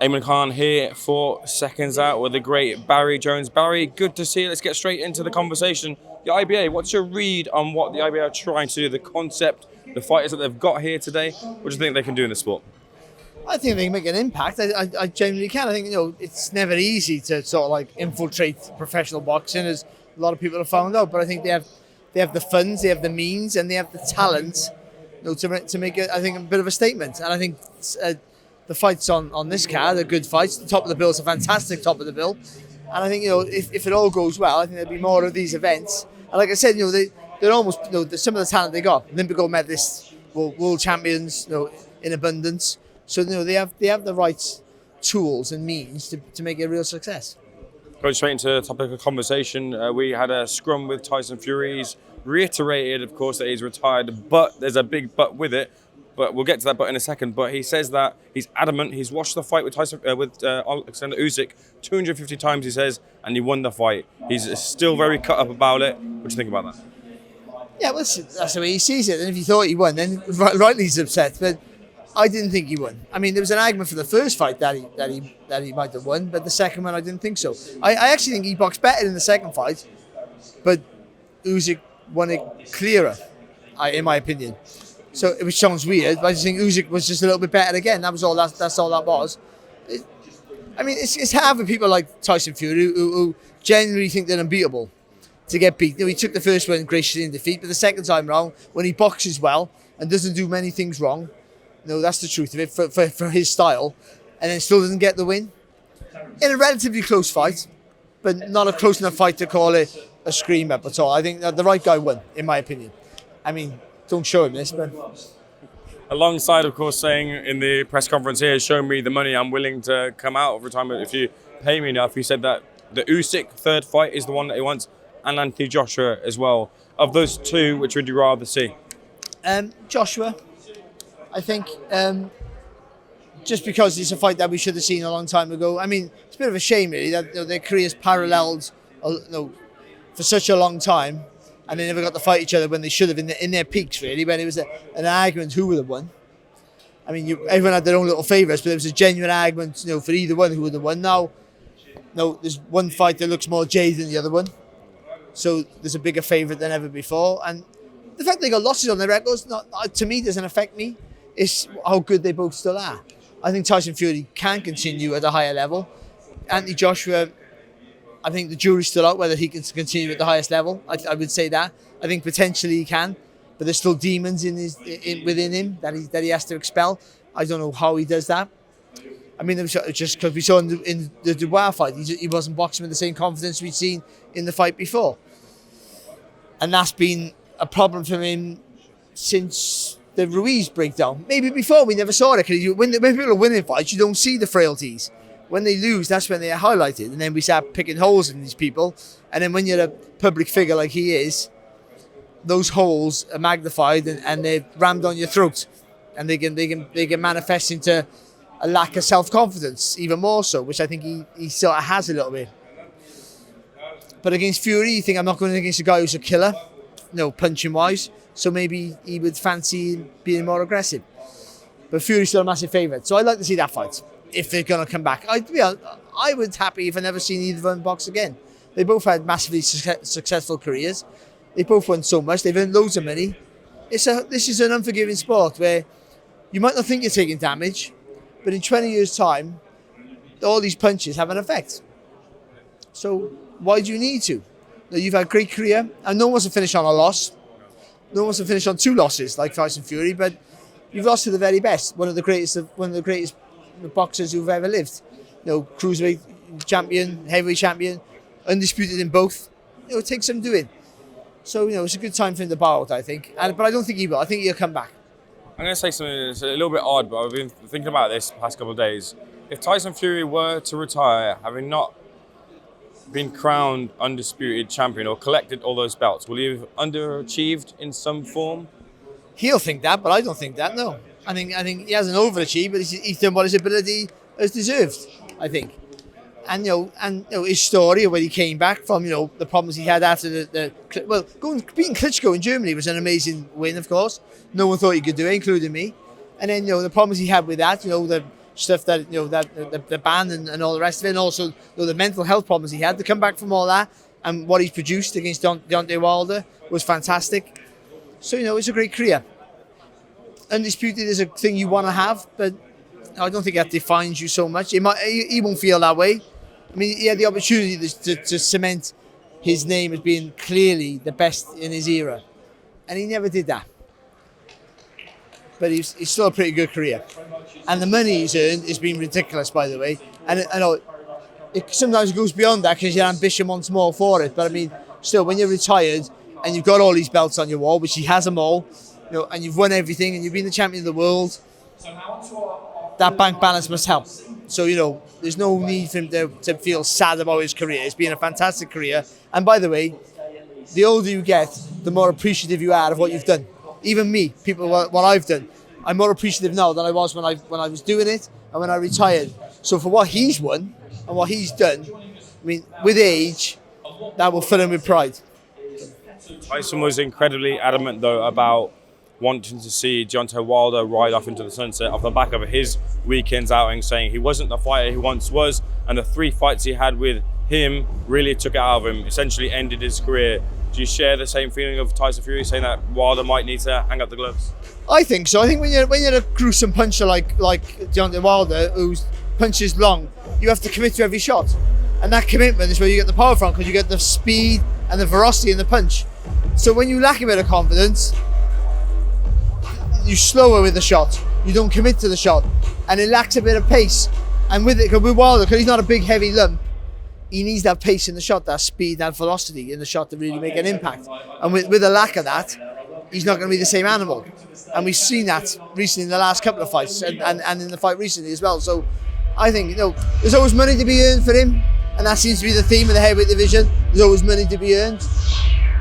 Eamon Khan here for Seconds Out with the great Barry Jones. Barry, good to see you. Let's get straight into the conversation. The IBA, what's your read on what the IBA are trying to do, the concept, the fighters that they've got here today? What do you think they can do in the sport? I think they can make an impact. I genuinely can. I think, it's never easy to sort of like infiltrate professional boxing, as a lot of people have found out. But I think they have the funds, they have the means, and they have the talent, to make I think a bit of a statement. And I think the fights on this card are good fights. The top of the bill is a fantastic top of the bill. And I think, if it all goes well, I think there'll be more of these events. And like I said, they're almost, some of the talent they got, Olympic gold medalists, world champions, in abundance. So they have the right tools and means to make it a real success. Going straight into the topic of conversation, we had a scrum with Tyson Fury. He's reiterated, of course, that he's retired, but there's a big but with it. But we'll get to that but in a second. But he says that he's adamant. He's watched the fight with Oleksandr Usyk 250 times, he says, and he won the fight. He's still very cut up about it. What do you think about that? Yeah, well, that's the way he sees it. And if he thought he won, then rightly he's upset. But I didn't think he won. I mean, there was an argument for the first fight that he might have won, but the second one I didn't think so. I actually think he boxed better in the second fight, but Usyk won it clearer, in my opinion. So which sounds weird, but I just think Usyk was just a little bit better again. That was all. That's all that was. It's hard for people like Tyson Fury who genuinely think they're unbeatable to get beat. He took the first one graciously in defeat, but the second time round, when he boxes well and doesn't do many things wrong, that's the truth of it for his style, and then still doesn't get the win in a relatively close fight, but not a close enough fight to call it a scream up at all. I think the right guy won, in my opinion. I mean, don't show him this, but alongside, of course, saying in the press conference here, show me the money, I'm willing to come out of retirement if you pay me enough. He said that the Usyk third fight is the one that he wants, and Anthony Joshua as well. Of those two, which would you rather see? Joshua, I think, just because it's a fight that we should have seen a long time ago. I mean, it's a bit of a shame, really, that their careers paralleled for such a long time, and they never got to fight each other when they should have in their peaks, really, when it was an argument who would have won. I mean, everyone had their own little favourites, but it was a genuine argument, for either one who would have won. Now, there's one fight that looks more jaded than the other one, so there's a bigger favourite than ever before. And the fact they got losses on their records, to me, doesn't affect me. It's how good they both still are. I think Tyson Fury can continue at a higher level. Anthony Joshua, I think the jury's still out whether he can continue at the highest level. I would say that. I think potentially he can, but there's still demons within him that he has to expel. I don't know how he does that. I mean, just because we saw in the Dubois fight, he wasn't boxing with the same confidence we'd seen in the fight before. And that's been a problem for him since the Ruiz breakdown. Maybe before we never saw it, because when people are winning fights, you don't see the frailties. When they lose, that's when they are highlighted, and then we start picking holes in these people. And then when you're a public figure like he is, those holes are magnified and they're rammed on your throat, and they can manifest into a lack of self-confidence, even more so, which I think he sort of has a little bit. But against Fury, you think, I'm not going against a guy who's a killer, punching wise, so maybe he would fancy being more aggressive. But Fury's still a massive favourite, so I'd like to see that fight if they're going to come back. I would happy if I never seen either of them box again. They both had massively successful careers. They both won so much. They've earned loads of money. This is an unforgiving sport where you might not think you're taking damage, but in 20 years' time, all these punches have an effect. So why do you need to? You've had a great career, and no one wants to finish on a loss. No one wants to finish on two losses like Tyson Fury, but you've lost to the very best, one of the greatest boxers who've ever lived. Cruiserweight champion, heavyweight champion, undisputed in both. It takes some doing. So it's a good time for him to bow out, I think. But I don't think he will. I think he'll come back. I'm going to say something that's a little bit odd, but I've been thinking about this the past couple of days. If Tyson Fury were to retire, having not been crowned undisputed champion or collected all those belts, will he have underachieved in some form? He'll think that, but I don't think that. No, I think he hasn't overachieved, but he's done what his ability has deserved, I think. And his story of when he came back from the problems he had after beating Klitschko in Germany was an amazing win. Of course, no one thought he could do it, including me. And then the problems he had with that, the stuff that that the ban and all the rest of it, and also the mental health problems he had to come back from all that, and what he's produced against Deontay Wilder was fantastic. So it's a great career. Undisputed is a thing you want to have, but I don't think that defines you so much. He won't feel that way. I mean, he had the opportunity to cement his name as being clearly the best in his era, and he never did that. But he's still a pretty good career, and the money he's earned has been ridiculous, by the way. And I know it sometimes goes beyond that because your ambition wants more for it. But I mean, still, when you're retired and you've got all these belts on your wall, which he has them all, and you've won everything, and you've been the champion of the world, that bank balance must help. So there's no need for him to feel sad about his career. It's been a fantastic career, and by the way, the older you get, the more appreciative you are of what you've done. Even me, people, what I've done, I'm more appreciative now than I was when I was doing it and when I retired. So for what he's won and what he's done, I mean, with age, that will fill him with pride. Tyson was incredibly adamant, though, about wanting to see Deontay Wilder ride off into the sunset off the back of his weekend's outing, saying he wasn't the fighter he once was, and the 3 fights he had with him really took it out of him, essentially ended his career. Do you share the same feeling of Tyson Fury saying that Wilder might need to hang up the gloves? I think so. I think when you're a gruesome puncher like Deontay Wilder, whose punch is long, you have to commit to every shot, and that commitment is where you get the power from, because you get the speed and the ferocity in the punch. So when you lack a bit of confidence, you slower with the shot. You don't commit to the shot, and it lacks a bit of pace. And with Wilder, because he's not a big heavy lump, he needs that pace in the shot, that speed, that velocity in the shot to really make an impact. And with a lack of that, he's not going to be the same animal. And we've seen that recently in the last couple of fights, and in the fight recently as well. So I think there's always money to be earned for him, and that seems to be the theme of the heavyweight division. There's always money to be earned,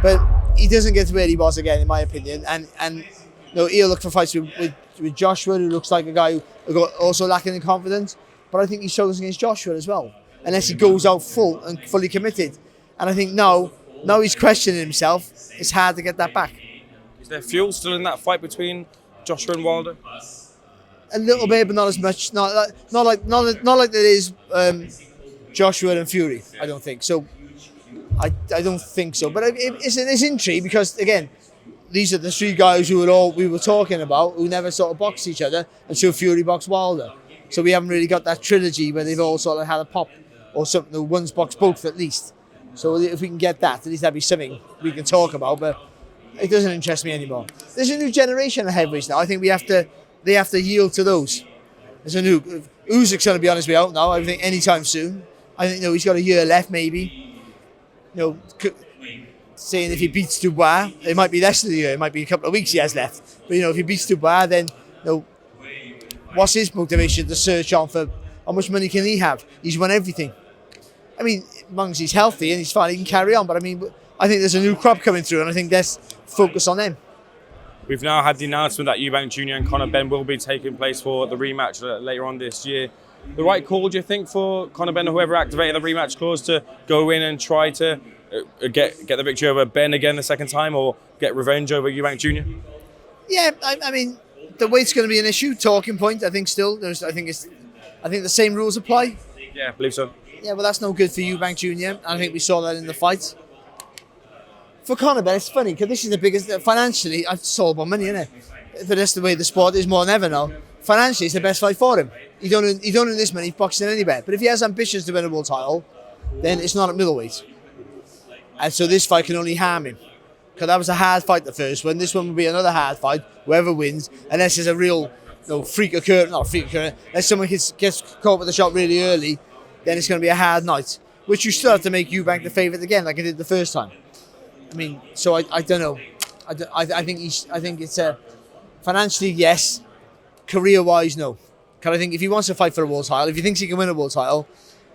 but he doesn't get to where he was again, in my opinion. And he'll look for fights with Joshua, who looks like a guy who also lacking in confidence. But I think he struggles against Joshua as well, unless he goes out full and fully committed. And I think now he's questioning himself. It's hard to get that back. Is there fuel still in that fight between Joshua and Wilder? A little bit, but not as much. Not like there is Joshua and Fury. I don't think so. I don't think so. But it's intrigue because, again, these are the 3 guys we were talking about, who never sort of boxed each other until Fury boxed Wilder. So we haven't really got that trilogy where they've all sort of had a pop, or something. One's boxed both at least. So if we can get that, at least that'd be something we can talk about. But it doesn't interest me anymore. There's a new generation of heavyweights now. I think they have to yield to those. There's a new Usyk's going to be on his way out now. I think anytime soon. I think he's got a year left maybe. Saying if he beats Dubois, it might be less than a year. It might be a couple of weeks he has left. But if he beats Dubois, then what's his motivation to search on for how much money can he have? He's won everything. I mean, as long as he's healthy and he's fine, he can carry on. But I mean, I think there's a new crop coming through, and I think let's focus on them. We've now had the announcement that Eubank Jr. and Conor Benn will be taking place for the rematch later on this year. The right call, do you think, for Conor Benn or whoever activated the rematch clause to go in and try to get the victory over Ben again the second time, or get revenge over Eubank Jr.? Yeah, I mean, the weight's going to be an issue, talking point. I think still, I think the same rules apply. Yeah, I believe so. Yeah, well, that's no good for Eubank Jr. I think we saw that in the fight. For Conor Benn, it's funny because this is the biggest financially. It's all about money, isn't it? But that's the way the sport is more than ever now. Financially, it's the best fight for him. He don't earn this money boxing anywhere. But if he has ambitions to win a world title, then it's not at middleweight. And so this fight can only harm him. Because that was a hard fight, the first one. This one will be another hard fight, whoever wins, unless there's a real freak occurrence, not a freak occurrence, unless someone gets caught with the shot really early, then it's going to be a hard night. Which you still have to make Eubank the favourite again, like I did the first time. I mean, so I don't know. I think it's financially, yes. Career-wise, no. Because I think if he wants to fight for a world title, if he thinks he can win a world title,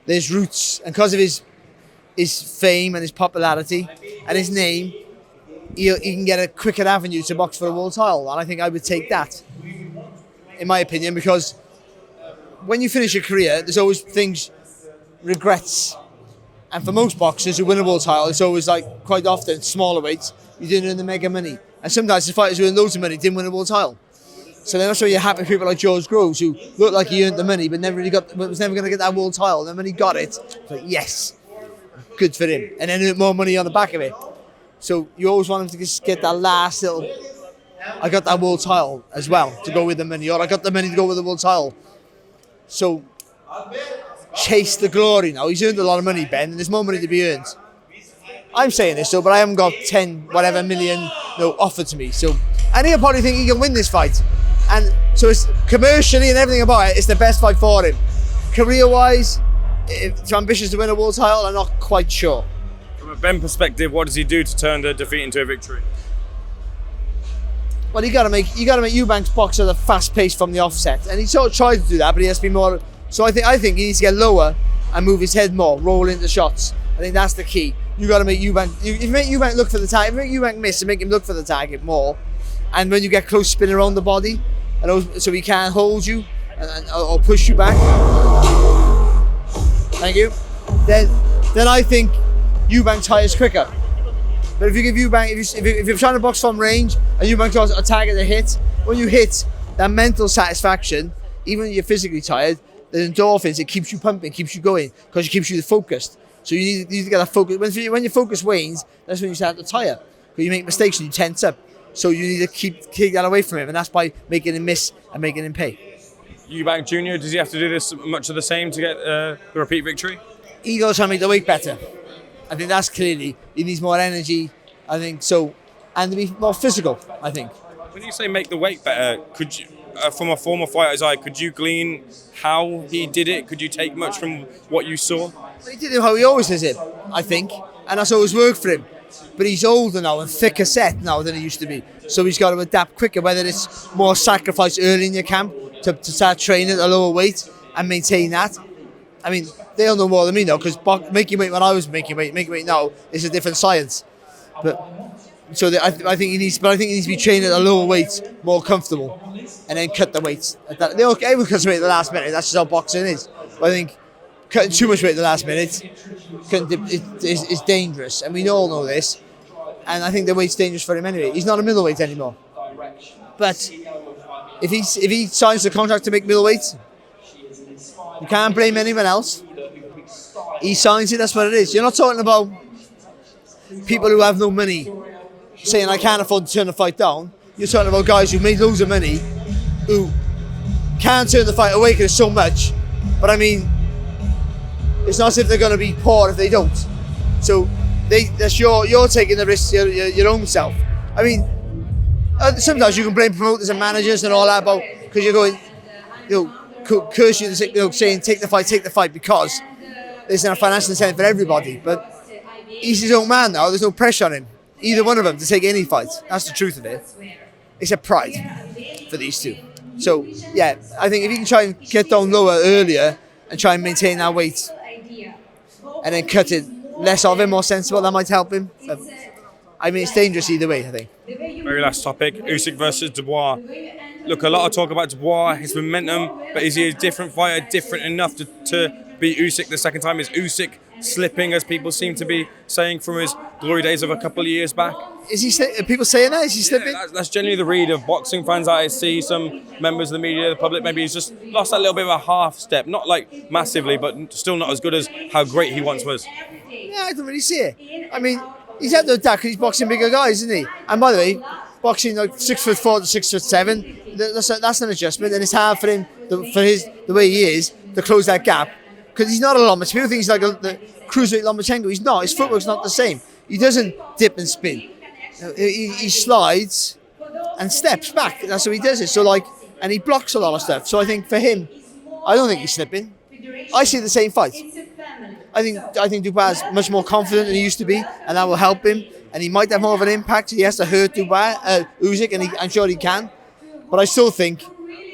there's routes. And because of his fame and his popularity and his name, he can get a quicker avenue to box for a world title. And I think I would take that, in my opinion, because when you finish your career, there's always regrets. And for most boxers who win a world title, it's always like, quite often, smaller weights, you didn't earn the mega money. And sometimes the fighters who earn loads of money didn't win a world title. So then that's why you're happy with people like George Groves, who looked like he earned the money, but was never going to get that world title. And then when he got it, it's like, yes, good for him. And then earned more money on the back of it. So you always want him to just get that last little, I got that world title as well to go with the money, or I got the money to go with the world title. So chase the glory now. He's earned a lot of money, Ben, and there's more money to be earned. I'm saying this, though, but I haven't got 10 whatever million offered to me. So I probably think he can win this fight. And so it's commercially and everything about it, it's the best fight for him. Career-wise, if he's ambitious to win a world title, I'm not quite sure. From a Ben perspective, what does he do to turn the defeat into a victory? Well, you got to make Eubank's boxer the fast pace from the offset, and he sort of tried to do that, but he has to be more. So I think he needs to get lower and move his head more, roll into shots. I think that's the key. You got to make Eubank. If you make Eubank look for the target, if you make Eubank miss and make him look for the target more, and when you get close, spin around the body, and so he can't hold you or push you back. Thank you. Then I think Eubank tires quicker. But if you give Eubank, if you're trying to box from range and Eubank does a target to hit, when you hit, that mental satisfaction, even when you're physically tired, the endorphins, it keeps you pumping, keeps you going, because it keeps you focused. So you need to get that focus. When your focus wanes, that's when you start to tire. Because you make mistakes and you tense up. So you need to keep that away from him, and that's by making him miss and making him pay. Eubank Jr., does he have to do this much of the same to get the repeat victory? He goes trying to make the weight better. I think that's clearly, he needs more energy, I think so, and to be more physical, I think. When you say make the weight better, could you, from a former fighter's eye, could you glean how he did it? Could you take much from what you saw? Well, he did it how he always does it, I think, and that's always worked for him. But he's older now and thicker set now than he used to be. So he's got to adapt quicker, whether it's more sacrifice early in your camp to start training at a lower weight and maintain that. I mean, they'll know more than me now, because making weight when I was making weight now is a different science. But so I think he needs to be trained at a lower weight, more comfortable, and then cut the weights. Everyone cuts weight at the last minute. That's just how boxing is. But I think cutting too much weight at the last minute is dangerous, and we all know this. And I think the weight's dangerous for him anyway. He's not a middleweight anymore. But if he signs the contract to make middleweight, you can't blame anyone else. He signs it, that's what it is. You're not talking about people who have no money saying, I can't afford to turn the fight down. You're talking about guys who made loads of money, who can't turn the fight away because it's so much. But I mean, it's not as if they're going to be poor if they don't. So you're taking the risk your own self. I mean, sometimes you can blame promoters and managers and all that about, because you're going, curse you, saying take the fight because there's a financial incentive for everybody. But he's his own man now. There's no pressure on him, either one of them, to take any fight. That's the truth of it. It's a pride for these two. So yeah, I think if you can try and get down lower earlier and try and maintain that weight, and then cut it less of him, more sensible, that might help him. But, I mean, it's dangerous either way, I think. Very last topic, Usyk versus Dubois. Look, a lot of talk about Dubois, his momentum, but is he a different fighter, different enough to beat Usyk the second time? Is Usyk slipping, as people seem to be saying, from his glory days of a couple of years back? Are people saying that? Is he slipping? Yeah, that's generally the read of boxing fans that I see. Some members of the media, the public, maybe he's just lost that little bit of a half step. Not like massively, but still not as good as how great he once was. Yeah, I don't really see it. I mean, he's had to adapt because he's boxing bigger guys, isn't he? And by the way, boxing like 6'4" to 6'7", that's an adjustment, and it's hard for him, the way he is, to close that gap. Because he's not a Lomachenko. People think he's like the cruiserweight Lomachenko. He's not. His footwork's not the same. He doesn't dip and spin. He slides and steps back. That's how he does it. So and he blocks a lot of stuff. So I think for him, I don't think he's slipping. I see the same fight. I think Dubois is much more confident than he used to be, and that will help him. And he might have more of an impact. He has to hurt Usyk, and I'm sure he can. But I still think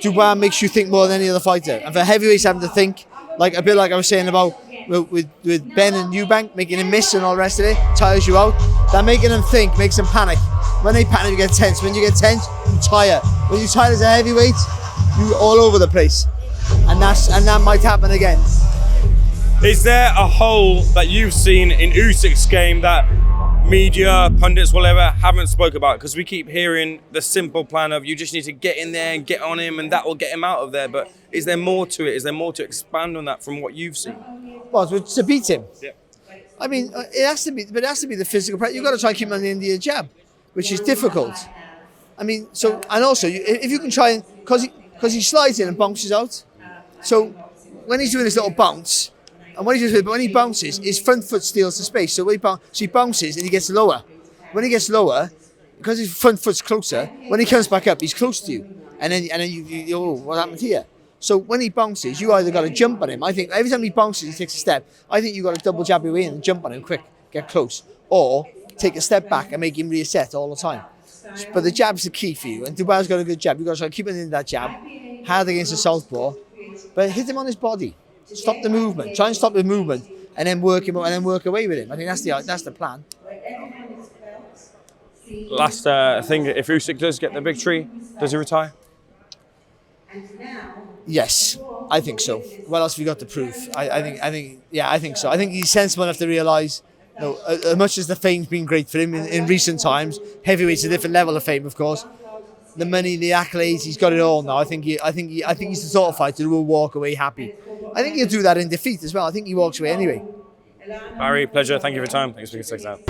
Dubois makes you think more than any other fighter. And for heavyweights having to think, a bit like I was saying about with Ben and Eubank, making him miss and all the rest of it, tires you out. That making them think makes them panic. When they panic, you get tense. When you get tense, you tire. When you tire as a heavyweight, you're all over the place. And that might happen again. Is there a hole that you've seen in Usyk's game that media, pundits, whatever, haven't spoke about? Because we keep hearing the simple plan of you just need to get in there and get on him and that will get him out of there. But is there more to it? Is there more to expand on that from what you've seen? Well, to beat him. Yeah. I mean, it has to be the physical pressure. You've got to try and keep him on the end of your jab, which is difficult. I mean, so, and also, if you can try and, because he slides in and bounces out. So when he's doing this little bounce, and when he bounces, his front foot steals the space. So he bounces and he gets lower. When he gets lower, because his front foot's closer, when he comes back up, he's close to you. And then you oh, what happened here? So when he bounces, you either got to jump on him. I think every time he bounces, he takes a step. I think you got to double jab your way in and jump on him quick, get close, or take a step back and make him reset all the time. But the jab's the key for you. And Dubois got a good jab. You got to try to keep him in that jab, hard against the southpaw, but hit him on his body. Stop the movement. Try and stop the movement, and then work him, and then work away with him. I think that's the plan. Last thing, if Usyk does get the victory, does he retire? Yes, I think so. What else have we got to prove? I think so. I think he's sensible enough to realise, as much as the fame's been great for him in recent times, heavyweight's a different level of fame, of course. The money, the accolades, he's got it all now. I think he's the sort of fighter who will walk away happy. I think he'll do that in defeat as well. I think he walks away anyway. Barry, pleasure. Thank you for your time. Thanks for taking 6 out.